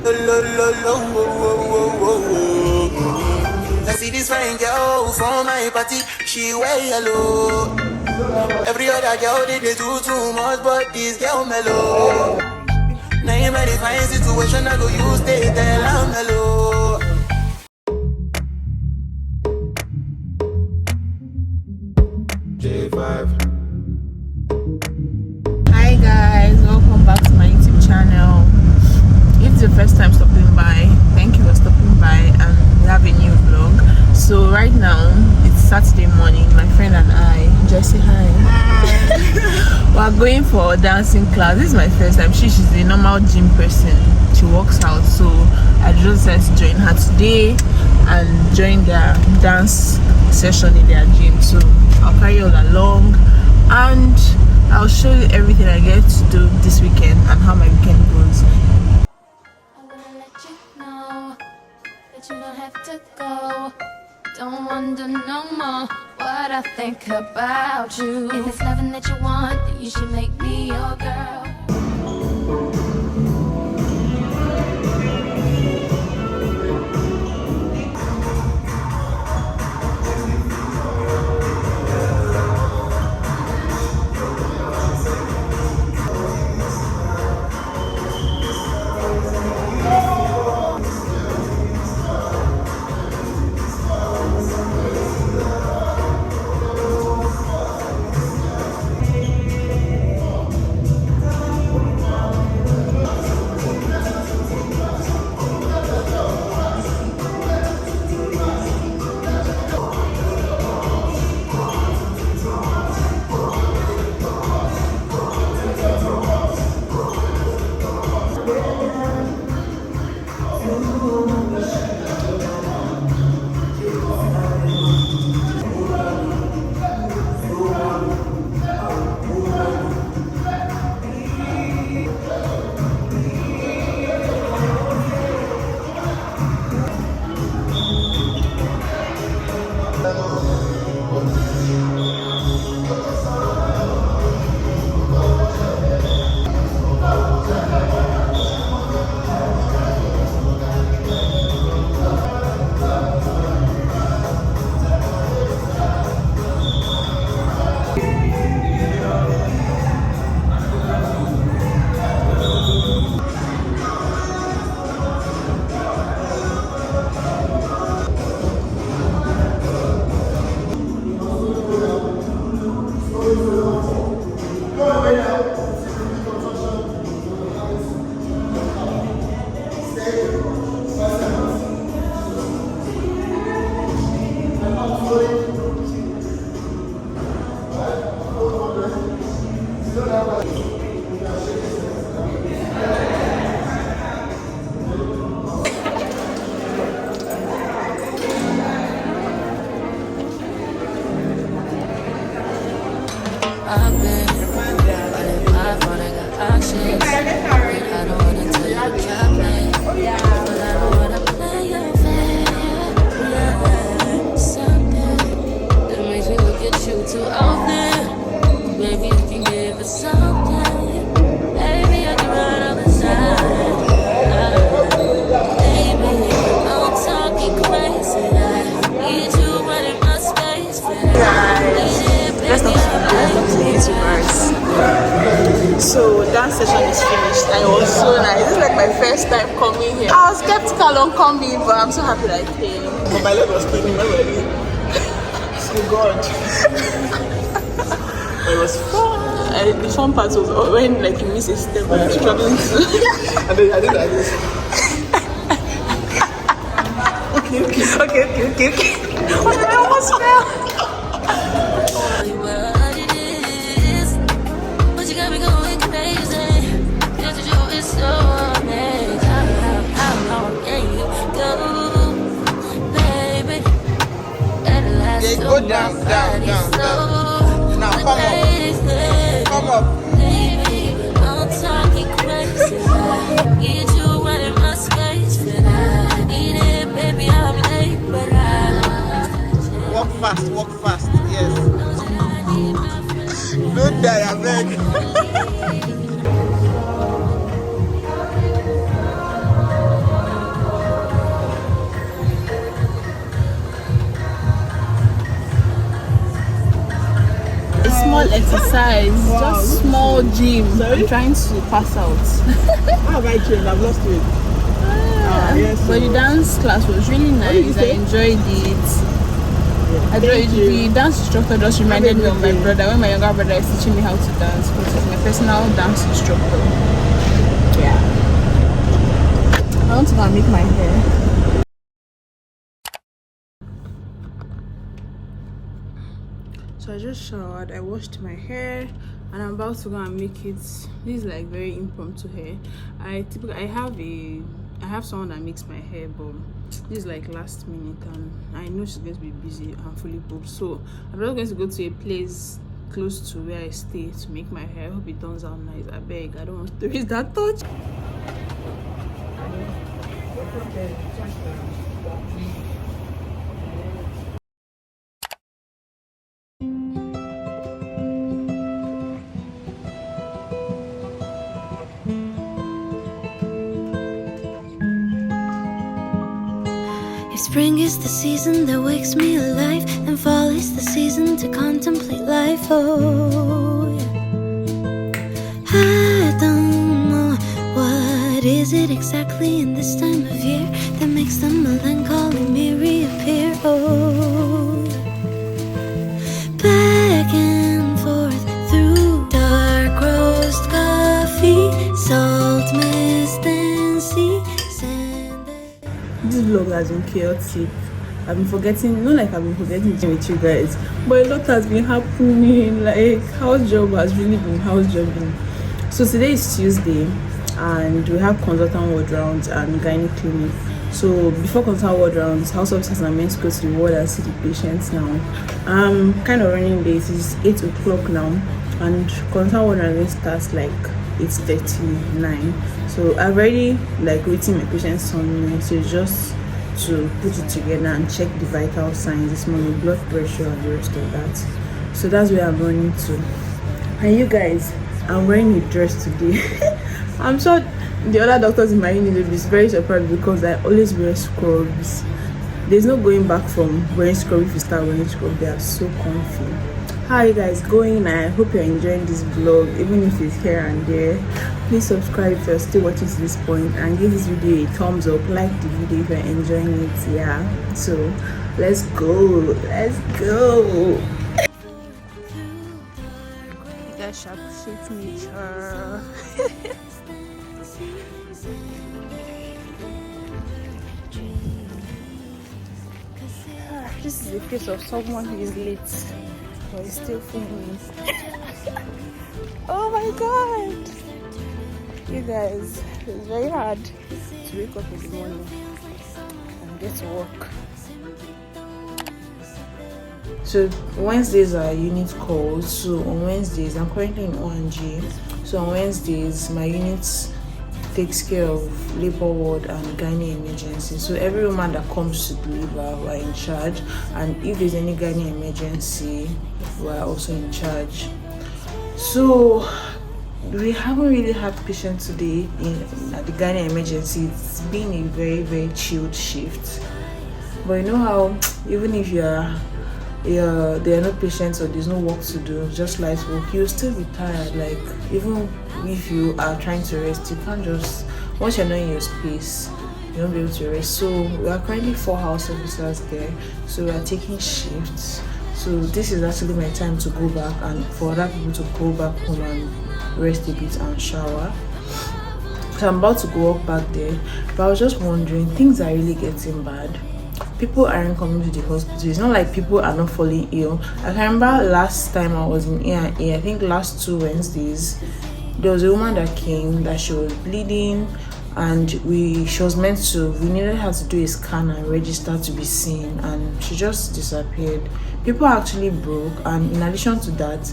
I see this fine girl from my party, she wear yellow. Every other girl they do too much, but this girl mellow. Now in my fine situation, I go use they tell I'm mellow. J5. Hi guys, welcome back to my YouTube channel. If it's your first time stopping by, thank you for stopping by, and we have a new vlog. So right now it's Saturday morning. My friend and I, Jessie, hi. We're going for a dancing class. This is my first time. She's a normal gym person. She works out, so I just decided to join her today and join their dance session in their gym. So I'll carry you all along and I'll show you everything I get to do this weekend and how my weekend goes. I wanna let you know that you don't have to go. Don't wonder no more what I think about you. If it's loving that you want, then you should make me your girl. I've been running my phone, I got options. I don't wanna tell you to drop me, but I don't wanna play your fair. Something that makes me look at you too often. Maybe you can give us something. Maybe I can run on the side. Baby, I'm talking crazy. I need you running my space. Let's not YouTubers. So dance session is finished and it was so nice. This is like my first time coming here. I was skeptical on coming, but I'm so happy that I came. But my leg was spinning already. Oh God. It was fun. The fun part was when like you miss a step and you're struggling to. And then I did like this. Okay. Oh, I almost fell. What it is, but you got me going crazy. Just you is so amazing. How long can you go, baby? At last, Yeah, go down. Now come up. Baby, I'm talking crazy. I need you running my space, but I need it, baby. I'm late, but I Walk fast. Yes. Don't die, I beg. exercise, Wow, just small gym. Sorry? I'm trying to pass out. How have I trained? I've lost weight. Yes. But the dance class was really did you nice. I say? enjoyed it. I Thank enjoyed you. the dance instructor just reminded me of my day. brother when my younger brother is teaching me how to dance, because he's my personal dance instructor. Yeah. I want to go and make my hair. So I just showered, I washed my hair, and I'm about to go and make it. This is like very impromptu hair. I have someone that makes my hair, but this is like last minute, and I know she's going to be busy and fully booked. So I'm just going to go to a place close to where I stay to make my hair. I hope it turns out nice. I beg, I don't want to risk that touch. If spring is the season that wakes me alive, then fall is the season to contemplate life. Oh, yeah. I don't know what is it exactly in this time of year that makes the melancholy me reappear. Oh, yeah. Back and forth through dark roast coffee, salt mist and sea sand. This vlog has been chaotic. I've been forgetting, not like I've been forgetting to with you guys, but a lot has been happening. Like, house job has really been house jobbing. So today is Tuesday, and we have consultant ward rounds and gynae clinic. So before consultant ward rounds, house officers are meant to go to the ward and see the patients now. I'm kind of running late. It's 8 o'clock now, and consultant ward round starts like 8:39. So I've already like waiting my patients on me, so it's just to put it together and check the vital signs this morning, blood pressure and the rest of that. So that's where I'm running to. And you guys, I'm wearing a dress today. I'm sure the other doctors in my unit will be very surprised because I always wear scrubs. There's no going back from wearing scrubs. If you start wearing scrubs, they are so comfy. How are you guys going? I hope you're enjoying this vlog, even if it's here and there. Please subscribe if you're still watching to this point, and give this video a thumbs up. Like the video if you're enjoying it. Yeah, so let's go. You guys should appreciate nature. This is the face of someone who is late, but he's still filming. Oh my god! You guys, it's very hard to wake up in the morning and get to work. So Wednesdays are unit calls. So on Wednesdays, I'm currently in ONG. So on Wednesdays, my unit takes care of labor ward and gynae emergency. So every woman that comes to deliver, we're in charge, and if there's any gynae emergency, we're also in charge. So we haven't really had patients today at the gynae emergency. It's been a very, very chilled shift. But you know how even if there are no patients or there's no work to do, just light work, you'll still be tired. Like, even if you are trying to rest, you can't just, once you're not in your space, you won't be able to rest. So we are currently 4 house officers there, so we are taking shifts. So this is actually my time to go back, and for other people to go back home and rest a bit and shower. So I'm about to go up back there, but I was just wondering, things are really getting bad. People aren't coming to the hospital. It's not like people are not falling ill. I can remember last time I was in A&E, I think last 2 Wednesdays, there was a woman that came that she was bleeding, and we needed her to do a scan and register to be seen, and she just disappeared. People are actually broke, and in addition to that,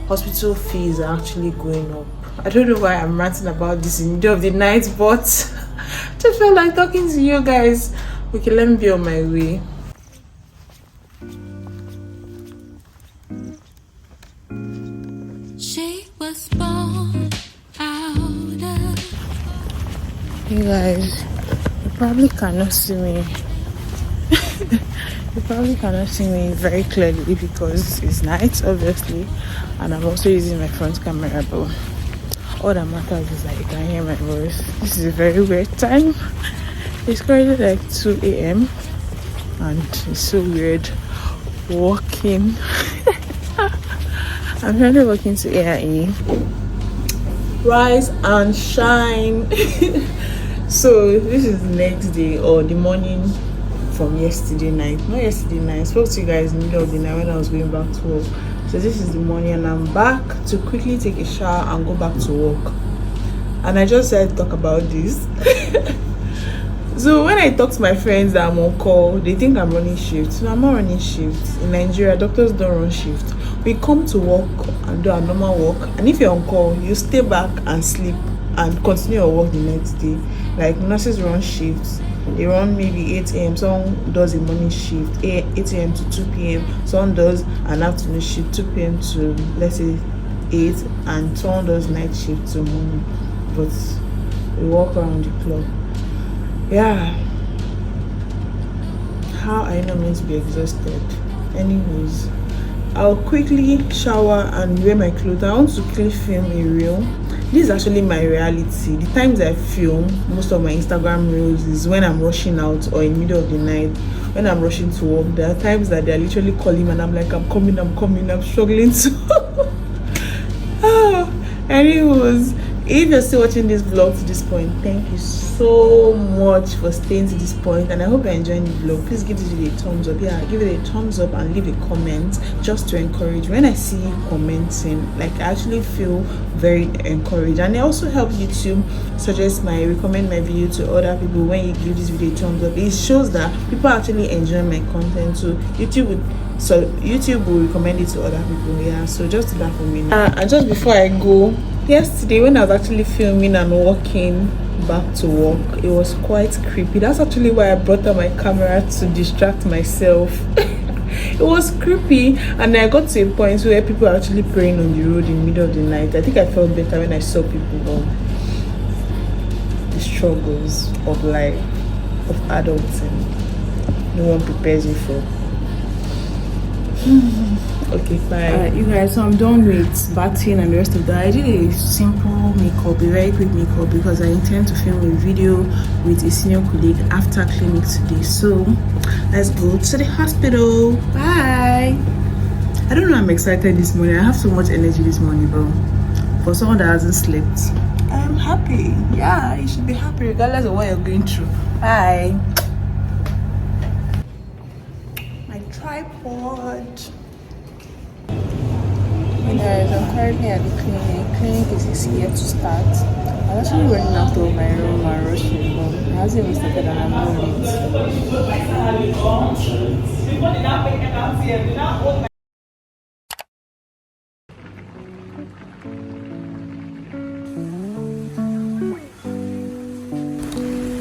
hospital fees are actually going up. I don't know why I'm ranting about this in the middle of the night, but just felt like talking to you guys. Okay, let me be on my way. She was born out of. You guys, you probably cannot see me. You probably cannot see me very clearly because it's night, obviously, and I'm also using my front camera, but all that matters is that you can hear my voice. This is a very weird time. It's currently like 2 a.m. and it's so weird walking. I'm currently walking to A&E. Rise and shine. So this is the next day or the morning from yesterday night. Not yesterday night. I spoke to you guys in the middle of the night when I was going back to work. So this is the morning and I'm back to quickly take a shower and go back to work. And I just said talk about this. So when I talk to my friends that I'm on call, they think I'm running shifts. No, I'm not running shifts. In Nigeria, doctors don't run shifts. We come to work and do our normal work. And if you're on call, you stay back and sleep and continue your work the next day. Like nurses run shifts. They run maybe 8 a.m. Someone does a morning shift, 8 a.m. to 2 p.m. Someone does an afternoon shift, 2 p.m. to, let's say, 8. And someone does night shift to morning. But we walk around the clock. Yeah. How are you not meant to be exhausted? Anyways, I'll quickly shower and wear my clothes. I want to quickly film a reel. This is actually my reality. The times I film most of my Instagram reels is when I'm rushing out or in the middle of the night, when I'm rushing to work. There are times that they're literally calling and I'm like, I'm coming, I'm struggling to. Anyways, if you're still watching this vlog to this point, thank you so much for staying to this point, and I hope you're enjoying the vlog. Please give this video a thumbs up. Yeah, give it a thumbs up and leave a comment just to encourage. When I see you commenting, like, I actually feel very encouraged, and it also helps YouTube recommend my video to other people. When you give this video a thumbs up, it shows that people actually enjoy my content, so YouTube will recommend it to other people. Yeah, so just do that for me now. And just before I go, yesterday when I was actually filming and walking back to work, it was quite creepy. That's actually why I brought out my camera, to distract myself. It was creepy, and I got to a point where people were actually praying on the road in the middle of the night. I think I felt better when I saw people on the struggles of life, of adulting. No one prepares you for. Okay, bye. You guys, so I'm done with bathing and the rest of that. I did a simple makeup, a very quick makeup, because I intend to film a video with a senior colleague after clinic today. So let's go to the hospital. Bye. I don't know, I'm excited this morning. I have so much energy this morning, bro. For someone that hasn't slept, I'm happy. Yeah, you should be happy regardless of what you're going through. Bye. My tripod. Hey guys, I'm currently at the clinic. Clinic is yet to start. I was actually running out of my room and rushing, but it hasn't even started and I'm not late.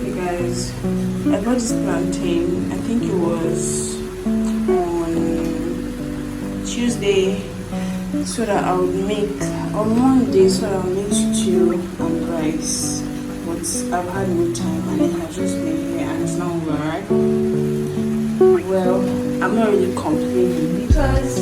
Hey guys, I bought this plantain. I think it was on Tuesday, so that I'll make on Monday, so that I'll make stew and rice. But I've had no time and it has just been here and it's not over, right? Well, I'm not really complaining because